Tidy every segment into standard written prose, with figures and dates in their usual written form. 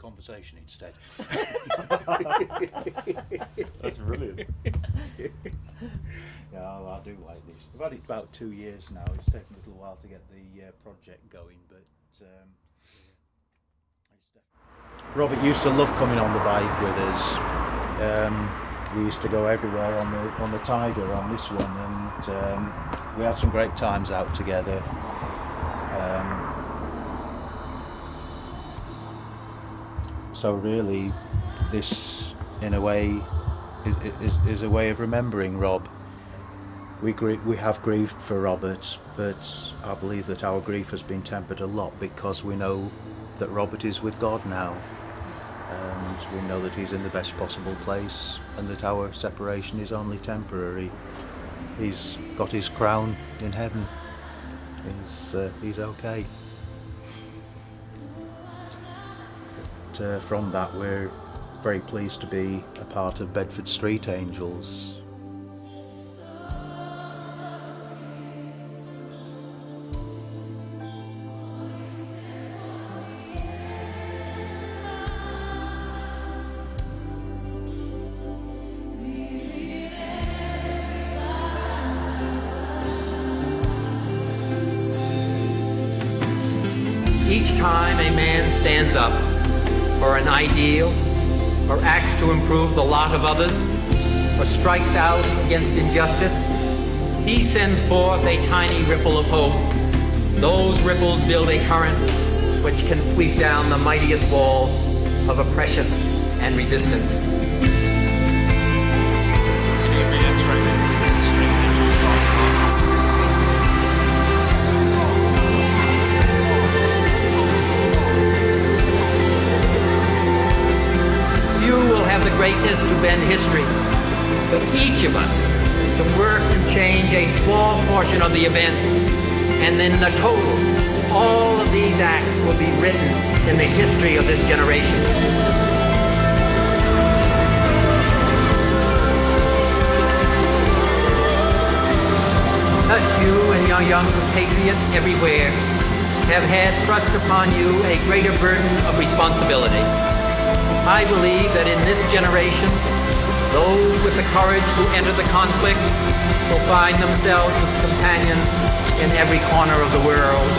conversation instead. That's brilliant. Yeah, I do like this. We've had it about 2 years now. It's taken a little while to get the project going, but Robert used to love coming on the bike with us. We used to go everywhere on the Tiger on this one, and we had some great times out together. So really, this, in a way, is a way of remembering Rob. We have grieved for Robert, but I believe that our grief has been tempered a lot because we know that Robert is with God now, and we know that he's in the best possible place, and that our separation is only temporary. He's got his crown in heaven. He's okay. But from that, we're very pleased to be a part of Bedford Street Angels. Each time a man stands up for an ideal, or acts to improve the lot of others, or strikes out against injustice, he sends forth a tiny ripple of hope. Those ripples build a current which can sweep down the mightiest walls of oppression and resistance. Can you reiterate that to this Street Angel song? You will have the greatness to bend history, but each of us to work and change a small portion of the event, and then the total, all of these acts will be written in the history of this generation. Thus you and your young compatriots everywhere have had thrust upon you a greater burden of responsibility. I believe that in this generation, those with the courage to enter the conflict will find themselves with companions in every corner of the world.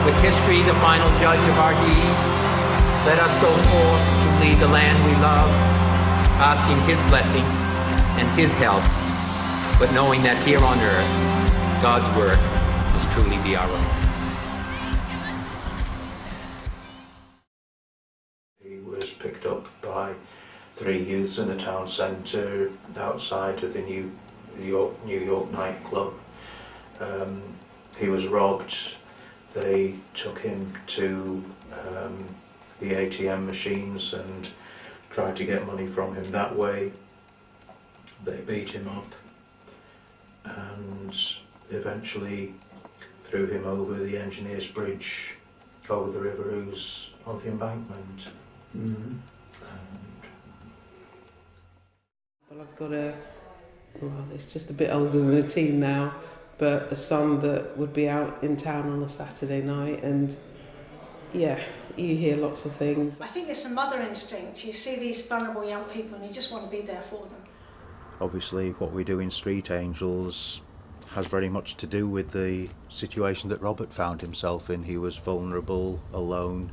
With history the final judge of our deeds, let us go forth to lead the land we love, asking his blessing and his help, but knowing that here on earth, God's work must truly be our own. He was picked up by 3 youths in the town centre outside of the New York nightclub. He was robbed. They took him to the ATM machines and tried to get money from him that way. They beat him up and eventually threw him over the engineer's bridge over the River Ouse on the embankment. Mm-hmm. Well, I've got it's just a bit older than a teen now, but a son that would be out in town on a Saturday night, and yeah, you hear lots of things. I think it's a mother instinct. You see these vulnerable young people and you just want to be there for them. Obviously what we do in Street Angels has very much to do with the situation that Robert found himself in. He was vulnerable, alone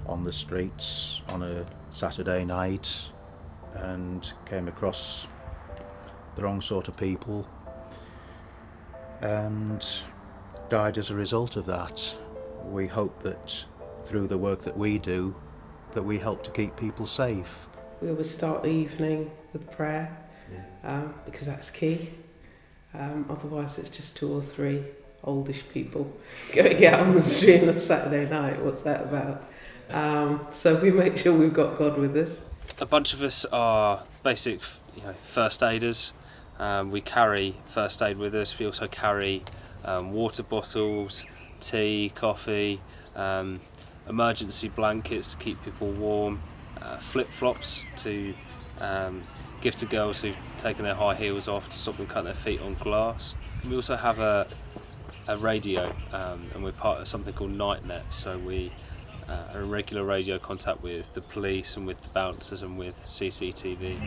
on the streets on a Saturday night and came across the wrong sort of people and died as a result of that. We hope that through the work that we do, that we help to keep people safe. We always start the evening with prayer, because that's key. Otherwise it's just 2 or 3 oldish people going out on the street on a Saturday night. What's that about? So we make sure we've got God with us. A bunch of us are basic, first aiders. We carry first aid with us. We also carry water bottles, tea, coffee, emergency blankets to keep people warm, flip-flops to give to girls who've taken their high heels off to stop them cutting their feet on glass. We also have a radio, and we're part of something called NightNet, so we are in regular radio contact with the police and with the bouncers and with CCTV.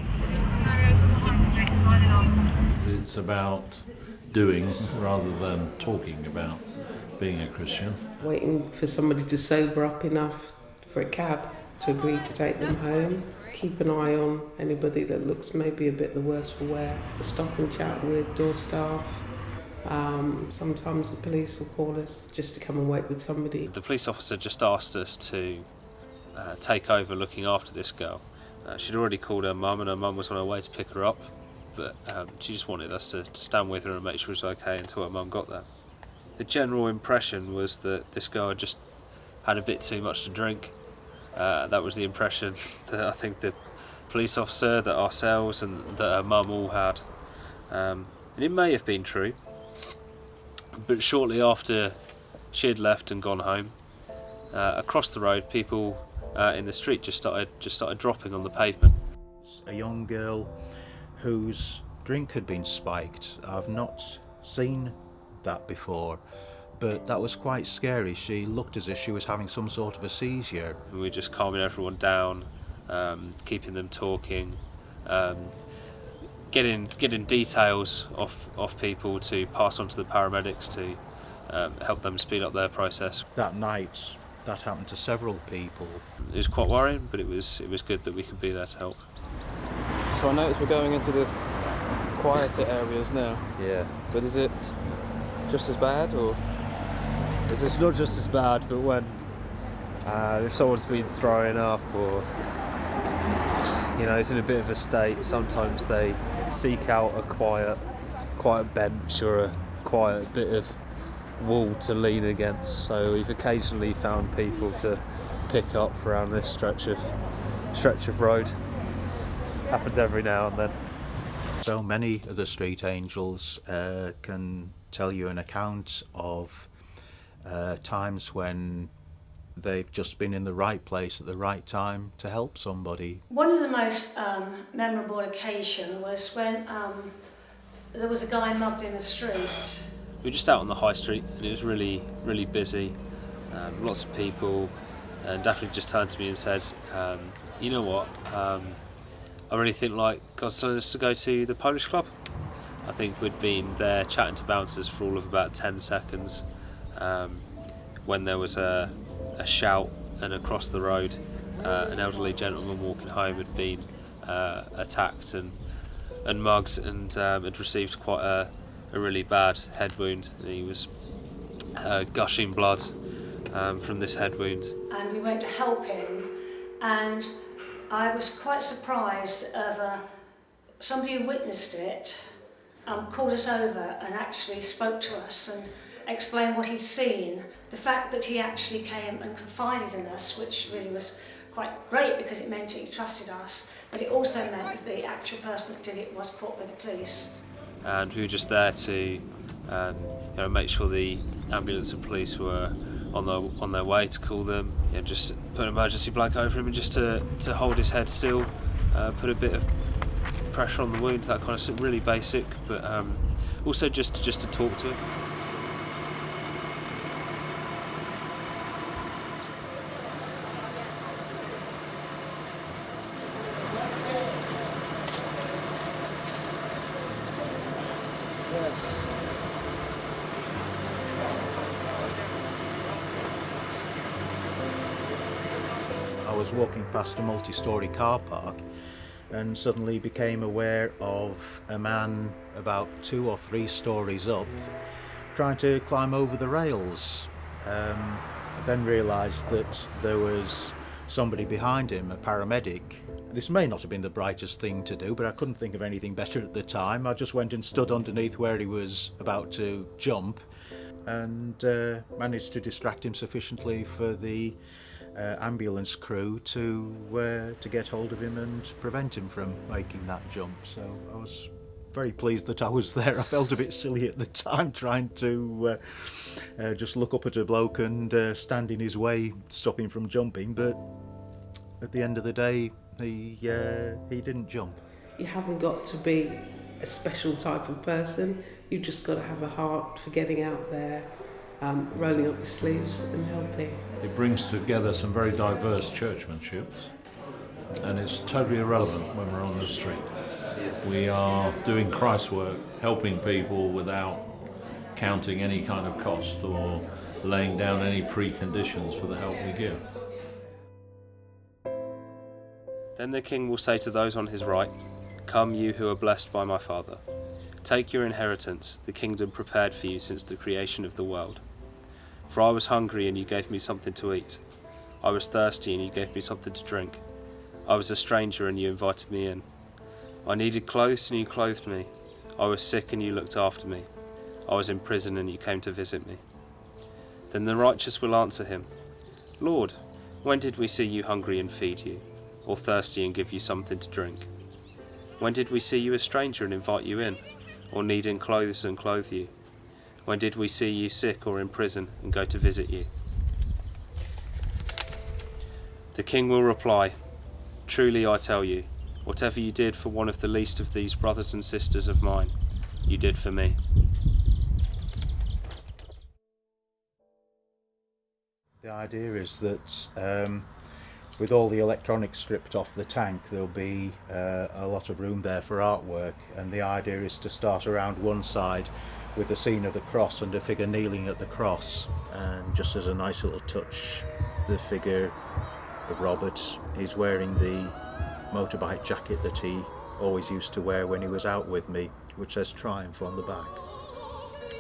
It's about doing rather than talking about being a Christian. Waiting for somebody to sober up enough for a cab to agree to take them home. Keep an eye on anybody that looks maybe a bit the worse for wear. Stop and chat with door staff. Sometimes the police will call us just to come and wait with somebody. The police officer just asked us to take over looking after this girl. She'd already called her mum, and her mum was on her way to pick her up, but she just wanted us to stand with her and make sure she was okay until her mum got there. The general impression was that this girl had just had a bit too much to drink. That was the impression that I think the police officer, that ourselves and that her mum all had. And it may have been true, but shortly after she had left and gone home, across the road people in the street just started dropping on the pavement. A young girl whose drink had been spiked. I've not seen that before, but that was quite scary. She looked as if she was having some sort of a seizure. We were just calming everyone down, keeping them talking, getting details off people to pass on to the paramedics to help them speed up their process. That night, that happened to several people. It was quite worrying, but it was good that we could be there to help. So I notice we're going into the quieter areas now. Yeah. But is it just as bad, or is It's it? not just as bad, but when if someone's been throwing up or is in a bit of a state, sometimes they seek out a quiet bench or a quiet bit of wall to lean against. So we've occasionally found people to pick up around this stretch of road. Happens every now and then. So many of the street angels can tell you an account of times when they've just been in the right place at the right time to help somebody. One of the most memorable occasions was when there was a guy mugged in the street. We were just out on the high street and it was really, really busy, lots of people, and Daphne just turned to me and said, you know what, I really think like God's telling us to go to the Polish club. I think we'd been there chatting to bouncers for all of about 10 seconds when there was a shout, and across the road an elderly gentleman walking home had been attacked and mugged and had received quite a really bad head wound. He was gushing blood from this head wound. And we went to help him, and I was quite surprised of somebody who witnessed it called us over and actually spoke to us and explained what he'd seen. The fact that he actually came and confided in us, which really was quite great because it meant he trusted us, but it also meant that the actual person that did it was caught by the police. And we were just there to make sure the ambulance and police were on their way to call them, just put an emergency blanket over him and just to hold his head still, put a bit of pressure on the wound, that kind of stuff, really basic, but also just to talk to him. I was walking past a multi-storey car park and suddenly became aware of a man about 2 or 3 stories up trying to climb over the rails. I then realised that there was somebody behind him, a paramedic. This may not have been the brightest thing to do, but I couldn't think of anything better at the time. I just went and stood underneath where he was about to jump and managed to distract him sufficiently for the ambulance crew to get hold of him and prevent him from making that jump. So I was very pleased that I was there. I felt a bit silly at the time trying to just look up at a bloke and stand in his way, stop him from jumping, but at the end of the day he didn't jump. You haven't got to be a special type of person, you've just got to have a heart for getting out there, rolling up your sleeves and helping. It brings together some very diverse churchmanships, and it's totally irrelevant when we're on the street. We are doing Christ's work, helping people without counting any kind of cost or laying down any preconditions for the help we give. Then the king will say to those on his right, "Come, you who are blessed by my Father. Take your inheritance, the kingdom prepared for you since the creation of the world. For I was hungry and you gave me something to eat. I was thirsty and you gave me something to drink. I was a stranger and you invited me in. I needed clothes and you clothed me. I was sick and you looked after me. I was in prison and you came to visit me." Then the righteous will answer him, "Lord, when did we see you hungry and feed you, or thirsty and give you something to drink? When did we see you a stranger and invite you in, or needing clothes and clothe you? When did we see you sick or in prison and go to visit you?" The king will reply, "Truly I tell you, whatever you did for one of the least of these brothers and sisters of mine, you did for me." The idea is that with all the electronics stripped off the tank, there'll be a lot of room there for artwork, and the idea is to start around one side with the scene of the cross and a figure kneeling at the cross, and just as a nice little touch, the figure of Robert is wearing the motorbike jacket that he always used to wear when he was out with me, which says Triumph on the back,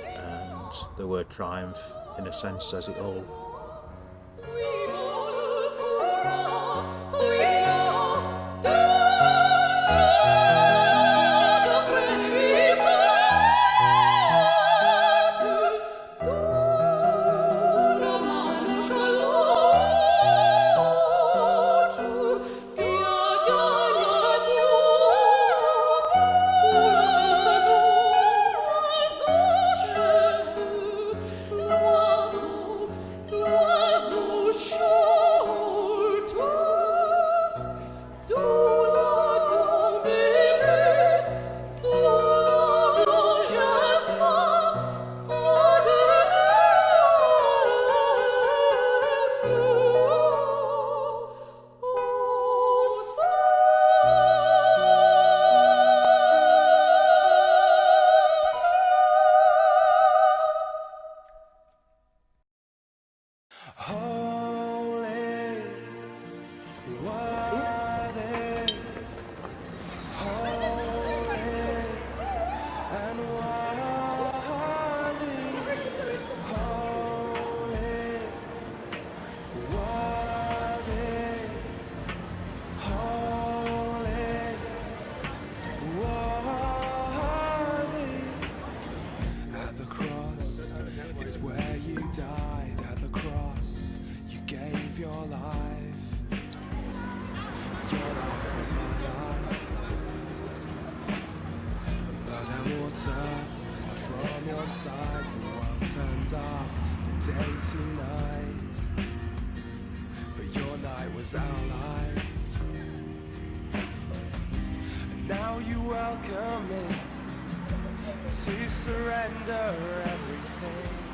and the word triumph in a sense says it all. From your side, the world turned up the day to night, but your night was our light. And now you welcome me to surrender everything.